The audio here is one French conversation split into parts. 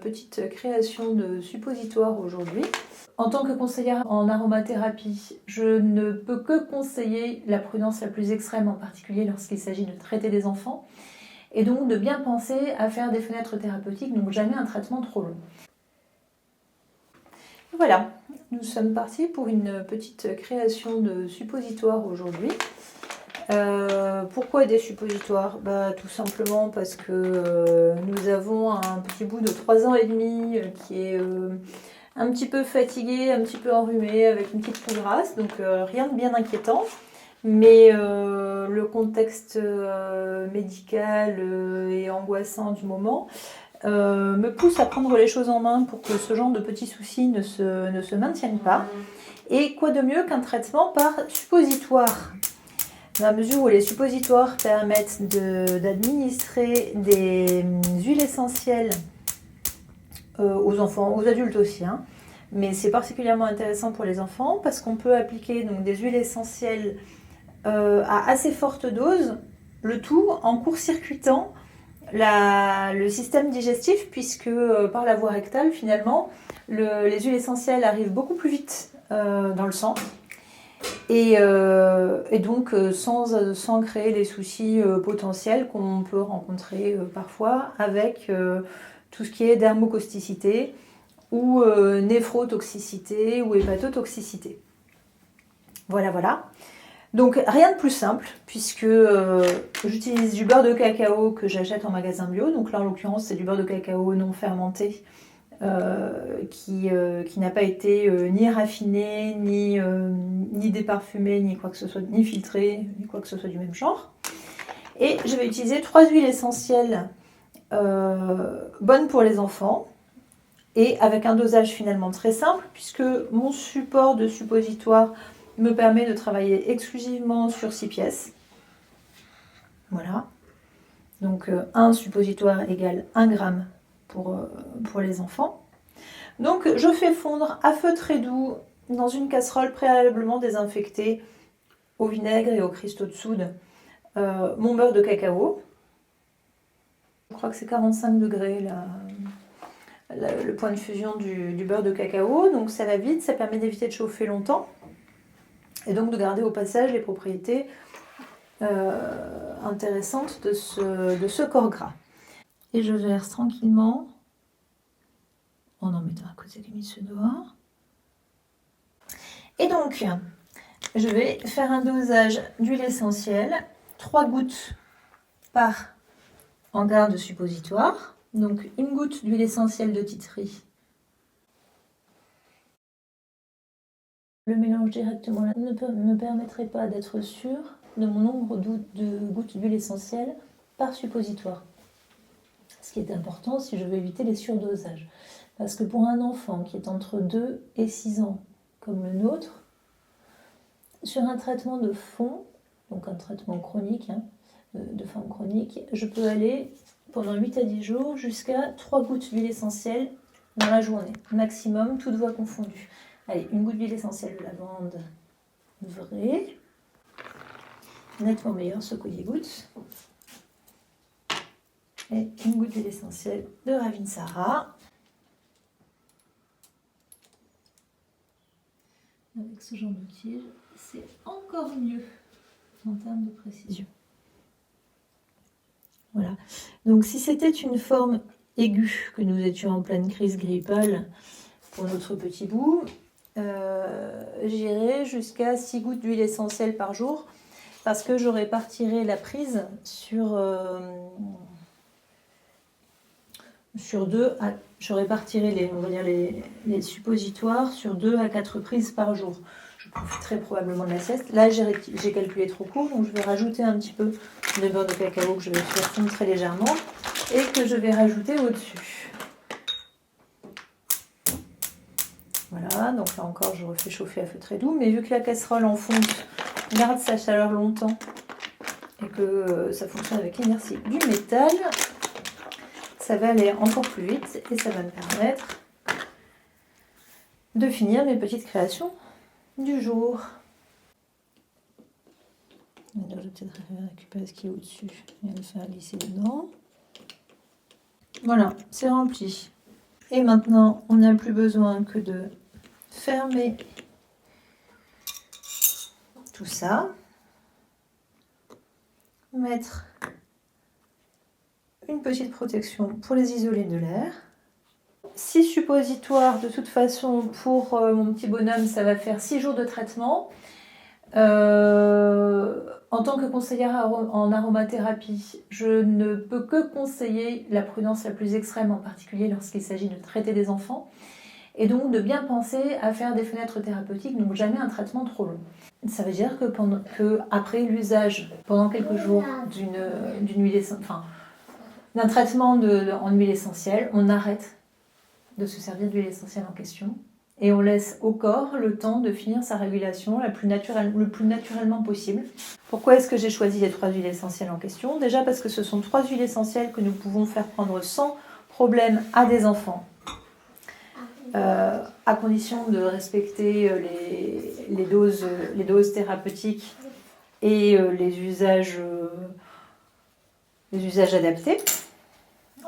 Petite création de suppositoire aujourd'hui. En tant que conseillère en aromathérapie, je ne peux que conseiller la prudence la plus extrême, en particulier lorsqu'il s'agit de traiter des enfants, et donc de bien penser à faire des fenêtres thérapeutiques, donc jamais un traitement trop long. Voilà, nous sommes partis pour une petite création de suppositoire aujourd'hui. Pourquoi des suppositoires? Tout simplement parce que nous avons un petit bout de 3 ans et demi qui est un petit peu fatigué, un petit peu enrhumé, avec une petite peau grasse, donc rien de bien inquiétant. Mais le contexte médical et angoissant du moment me pousse à prendre les choses en main pour que ce genre de petits soucis ne se maintiennent pas. Et quoi de mieux qu'un traitement par suppositoire? Dans la mesure où les suppositoires permettent d'administrer des huiles essentielles aux enfants, aux adultes aussi, hein. Mais c'est particulièrement intéressant pour les enfants parce qu'on peut appliquer donc, des huiles essentielles à assez forte dose, le tout en court-circuitant le système digestif, puisque par la voie rectale, finalement, les huiles essentielles arrivent beaucoup plus vite dans le sang. Et donc sans créer des soucis potentiels qu'on peut rencontrer parfois avec tout ce qui est dermocausticité ou néphrotoxicité ou hépatotoxicité. Voilà. Donc rien de plus simple puisque j'utilise du beurre de cacao que j'achète en magasin bio. Donc là en l'occurrence c'est du beurre de cacao non fermenté qui n'a pas été ni raffiné, ni déparfumé, ni quoi que ce soit, ni filtré, ni quoi que ce soit du même genre. Et je vais utiliser 3 huiles essentielles bonnes pour les enfants et avec un dosage finalement très simple puisque mon support de suppositoire me permet de travailler exclusivement sur 6 pièces. Voilà. Donc un suppositoire égale 1 gramme pour les enfants. Donc je fais fondre à feu très doux dans une casserole préalablement désinfectée au vinaigre et au cristaux de soude mon beurre de cacao. Je crois que c'est 45 degrés le point de fusion du beurre de cacao. Donc ça va vite, ça permet d'éviter de chauffer longtemps et donc de garder au passage les propriétés intéressantes de ce corps gras. Et je verse tranquillement en mettant à côté les mises dehors. Et donc, je vais faire un dosage d'huile essentielle, 3 gouttes par encart de suppositoire. Donc, une goutte d'huile essentielle de titri. Le mélange directement là ne me permettrait pas d'être sûr de mon nombre de gouttes d'huile essentielle par suppositoire. Ce qui est important si je veux éviter les surdosages. Parce que pour un enfant qui est entre 2 et 6 ans, comme le nôtre, sur un traitement de fond, donc un traitement chronique, de forme chronique, je peux aller pendant 8 à 10 jours jusqu'à 3 gouttes d'huile essentielle dans la journée, maximum, toutes voies confondues. Allez, une goutte d'huile essentielle de lavande vraie, nettement meilleur ce collier-gouttes. Et une goutte d'huile essentielle de Ravinsara. Avec ce genre de tige, c'est encore mieux en termes de précision. Voilà. Donc si c'était une forme aiguë, que nous étions en pleine crise grippale pour notre petit bout, j'irais jusqu'à 6 gouttes d'huile essentielle par jour parce que je répartirai la prise sur 2 à... Je répartirai les suppositoires sur 2 à 4 prises par jour. Je profiterai probablement de la sieste. Là, j'ai calculé trop court, donc je vais rajouter un petit peu de beurre de cacao que je vais faire fondre très légèrement et que je vais rajouter au-dessus. Voilà, donc là encore, je refais chauffer à feu très doux. Mais vu que la casserole en fonte garde sa chaleur longtemps et que ça fonctionne avec l'inertie du métal, ça va aller encore plus vite et ça va me permettre de finir mes petites créations du jour. Alors, je vais peut-être récupérer ce qui est au-dessus et le faire glisser dedans. Voilà, c'est rempli. Et maintenant, on n'a plus besoin que de fermer tout ça. Mettre une petite protection pour les isoler de l'air. 6 suppositoires, de toute façon, pour mon petit bonhomme, ça va faire 6 jours de traitement. En tant que conseillère en aromathérapie, je ne peux que conseiller la prudence la plus extrême, en particulier lorsqu'il s'agit de traiter des enfants, et donc de bien penser à faire des fenêtres thérapeutiques, donc jamais un traitement trop long. Ça veut dire que après l'usage, pendant quelques jours, d'une huile essentielle, enfin, d'un traitement en huile essentielle, on arrête de se servir d'huile essentielle en question et on laisse au corps le temps de finir sa régulation le plus naturellement possible. Pourquoi est-ce que j'ai choisi les 3 huiles essentielles en question? Déjà parce que ce sont 3 huiles essentielles que nous pouvons faire prendre sans problème à des enfants, à condition de respecter les doses thérapeutiques et les usages adaptés.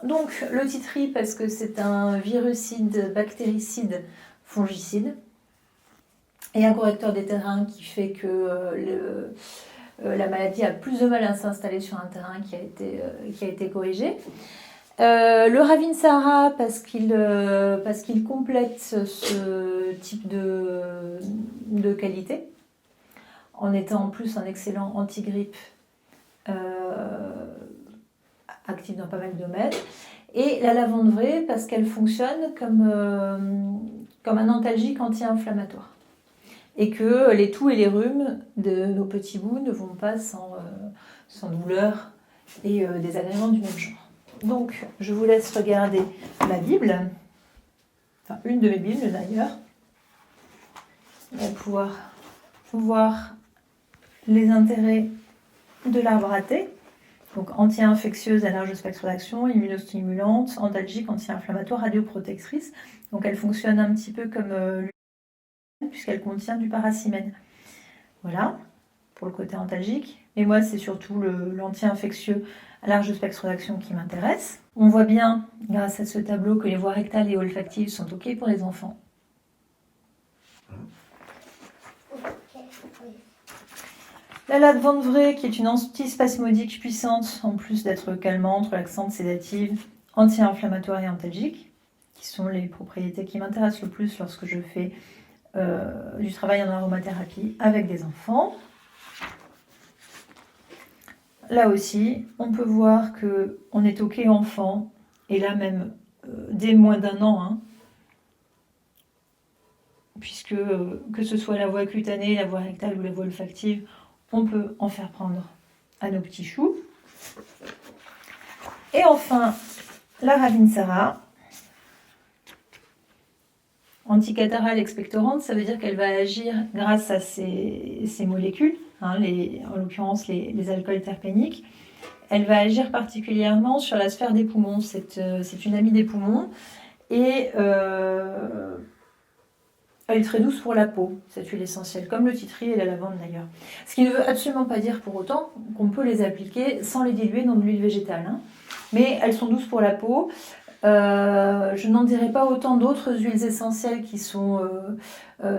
Donc le titri parce que c'est un virucide, bactéricide, fongicide et un correcteur des terrains qui fait que la maladie a plus de mal à s'installer sur un terrain qui a été corrigé. Le Ravinsara parce qu'il complète ce type de qualité en étant en plus un excellent anti-grippe active dans pas mal de domaines. Et la lavande vraie parce qu'elle fonctionne comme un antalgique anti-inflammatoire. Et que les toux et les rhumes de nos petits bouts ne vont pas sans douleur et désagréments du même genre. Donc, je vous laisse regarder ma Bible, enfin une de mes Bibles d'ailleurs. On va pouvoir voir les intérêts de l'arbre à thé. Donc anti-infectieuse à large spectre d'action, immunostimulante, antalgique, anti-inflammatoire, radioprotectrice. Donc elle fonctionne un petit peu comme l'huile puisqu'elle contient du paracimène. Voilà, pour le côté antalgique. Et moi, c'est surtout l'anti-infectieux à large spectre d'action qui m'intéresse. On voit bien, grâce à ce tableau, que les voies rectales et olfactives sont OK pour les enfants. La lavande vraie, qui est une antispasmodique puissante, en plus d'être calmante, relaxante, sédative, anti-inflammatoire et antalgique, qui sont les propriétés qui m'intéressent le plus lorsque je fais du travail en aromathérapie avec des enfants. Là aussi, on peut voir qu'on est OK enfant, et là même dès moins d'1 an, hein, puisque que ce soit la voie cutanée, la voie rectale ou la voie olfactive, on peut en faire prendre à nos petits choux. Et enfin, la Ravinsara, anticatharale expectorante, ça veut dire qu'elle va agir grâce à ces molécules, hein, en l'occurrence les alcools terpéniques. Elle va agir particulièrement sur la sphère des poumons. C'est une amie des poumons et elle est très douce pour la peau, cette huile essentielle, comme le titri et la lavande d'ailleurs. Ce qui ne veut absolument pas dire pour autant qu'on peut les appliquer sans les diluer dans de l'huile végétale, hein. Mais elles sont douces pour la peau. Je n'en dirai pas autant d'autres huiles essentielles qui sont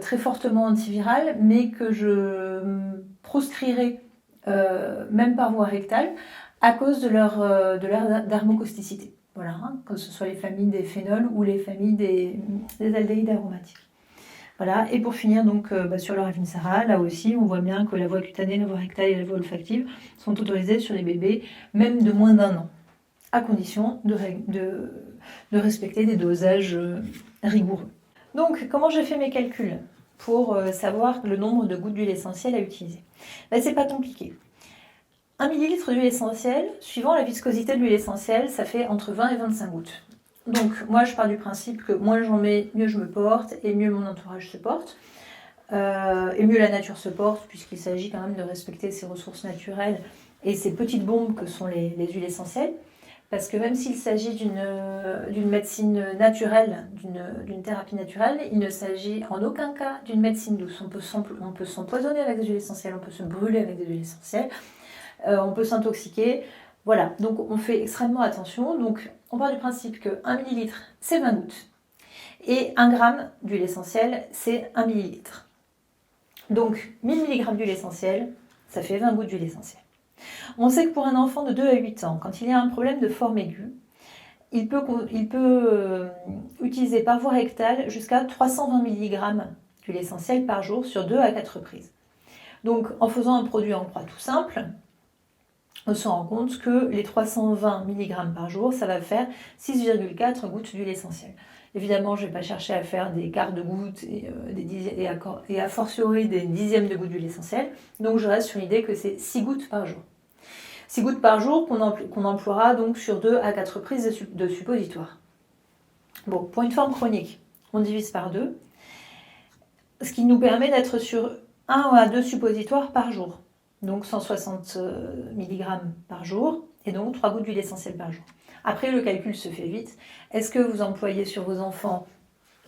très fortement antivirales, mais que je proscrirai même par voie rectale à cause de leur dermocausticité. Voilà, hein, que ce soit les familles des phénols ou les familles des aldéhydes aromatiques. Voilà, et pour finir donc sur le Ravinsara, là aussi on voit bien que la voie cutanée, la voie rectale et la voie olfactive sont autorisées sur les bébés même de moins d'1 an, à condition de respecter des dosages rigoureux. Donc comment j'ai fait mes calculs pour savoir le nombre de gouttes d'huile essentielle à utiliser? Ben, c'est pas compliqué. 1 millilitre d'huile essentielle, suivant la viscosité de l'huile essentielle, ça fait entre 20 et 25 gouttes. Donc moi je pars du principe que moins j'en mets, mieux je me porte et mieux mon entourage se porte. Et mieux la nature se porte puisqu'il s'agit quand même de respecter ses ressources naturelles et ces petites bombes que sont les huiles essentielles. Parce que même s'il s'agit d'une médecine naturelle, d'une thérapie naturelle, il ne s'agit en aucun cas d'une médecine douce. On peut s'empoisonner avec des huiles essentielles, on peut se brûler avec des huiles essentielles, on peut s'intoxiquer. Voilà, donc on fait extrêmement attention. Donc on part du principe que 1 millilitre, c'est 20 gouttes. Et 1 gramme d'huile essentielle, c'est 1 millilitre. Donc 1000 mg d'huile essentielle, ça fait 20 gouttes d'huile essentielle. On sait que pour un enfant de 2 à 8 ans, quand il y a un problème de forme aiguë, il peut utiliser par voie rectale jusqu'à 320 mg d'huile essentielle par jour sur 2 à 4 reprises. Donc en faisant un produit en croix tout simple, on se rend compte que les 320 mg par jour, ça va faire 6,4 gouttes d'huile essentielle. Évidemment, je ne vais pas chercher à faire des quarts de gouttes et a fortiori des dixièmes de gouttes d'huile essentielle. Donc je reste sur l'idée que c'est 6 gouttes par jour. 6 gouttes par jour qu'on emploiera donc sur 2 à 4 prises de suppositoire. Bon, pour une forme chronique, on divise par 2, ce qui nous permet d'être sur 1 à 2 suppositoires par jour. Donc 160 mg par jour, et donc 3 gouttes d'huile essentielle par jour. Après, le calcul se fait vite. Est-ce que vous employez sur vos enfants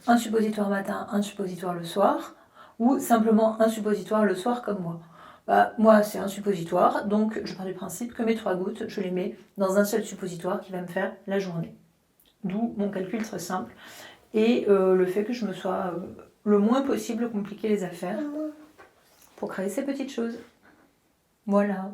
un suppositoire matin, un suppositoire le soir, ou simplement un suppositoire le soir comme moi? Moi, c'est un suppositoire, donc je pars du principe que mes 3 gouttes, je les mets dans un seul suppositoire qui va me faire la journée. D'où mon calcul très simple, et le fait que je me sois le moins possible compliqué les affaires pour créer ces petites choses. Voilà.